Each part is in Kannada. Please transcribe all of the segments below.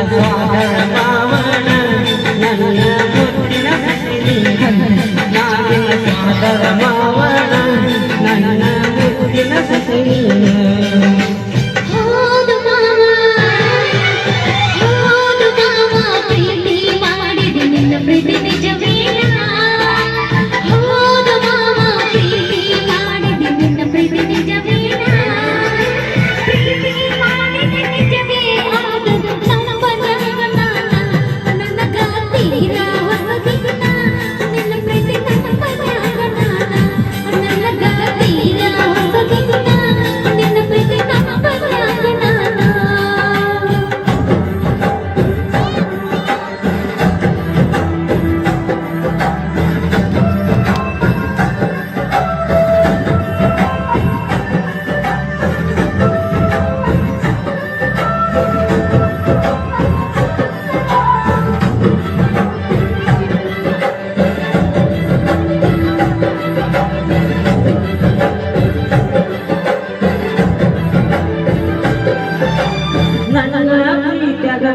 ಸ್ವಾದರ ಮಾವನ ನನ್ನ ಮುತ್ತಿನ ಸಸಿನಿ ನಾನಿನ ಸ್ವಾದರ ಮಾವನ ನನ್ನ ಮುತ್ತಿನ ಸಸಿನಿ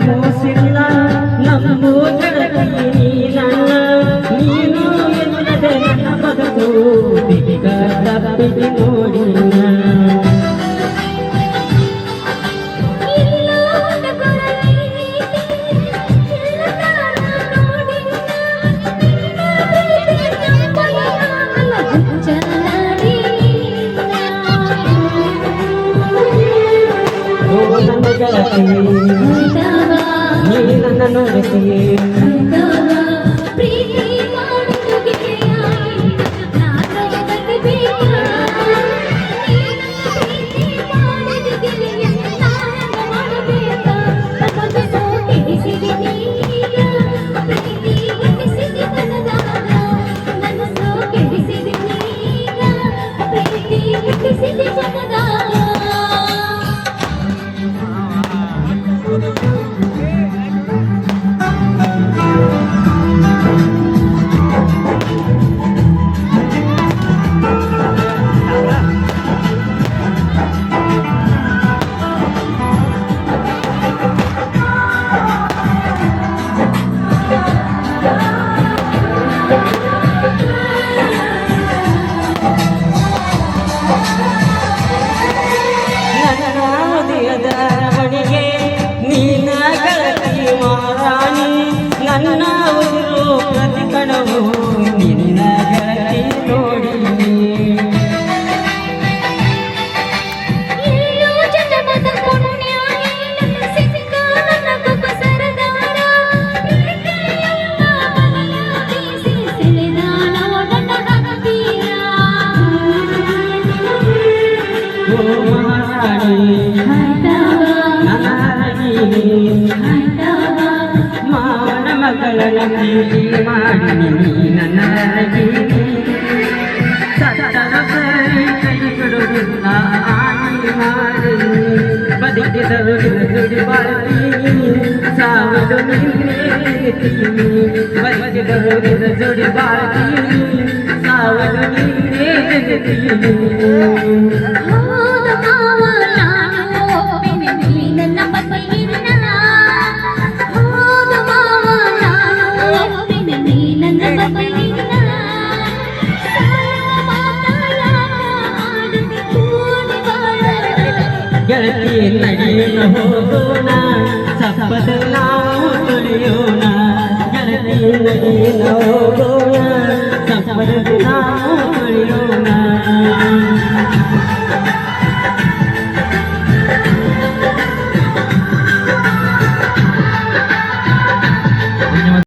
ಮೋಸಿಲ್ಲ ನಮ್ಮೂ ಗೆಳತಿ ನೀನು ಎಲ್ಲದೆ ನನ್ನ ಬದುಕು ದಿಕ್ಕ ತಪ್ಪಿಗೆ ನೋಡಿಲ್ಲ ನೀ ನನ್ನ ನೋಡುತ್ತೀಯೇ ನನ್ನ ಊರು ಪ್ರತಿ ಕಣವು ನಿನ್ನ ಗೆಳತಿ ನೋಡಿ ಮಗಳನ ಪ್ರೀತಿ ಮಾಡಿ ನನ್ನ ಸತ್ತನ ಸರಿ ಕೈ ಬಿಡುವುದಿಲ್ಲ ಆಗಿ ಮಾಡಿ ಬದುಕಿದರು ದುಡಿ ಬಾಳ್ತೀನಿ ಸಾವಿರ ಬದುಕಿದರು ದುಡಿ ಬಾಳ್ತೀನಿ ಸಾವಿರ ಗೆಳತಿ ನಡೆಯೋಣ ಹೋಗೋಣ ಸಪ್ಪದ ನಾವು ತುಳಿಯೋಣ ಗೆಳತಿ ನಡೆಯೋಣ ಹೋಗೋಣ ಸಪ್ಪದ ನಾವು ತುಳಿಯೋಣ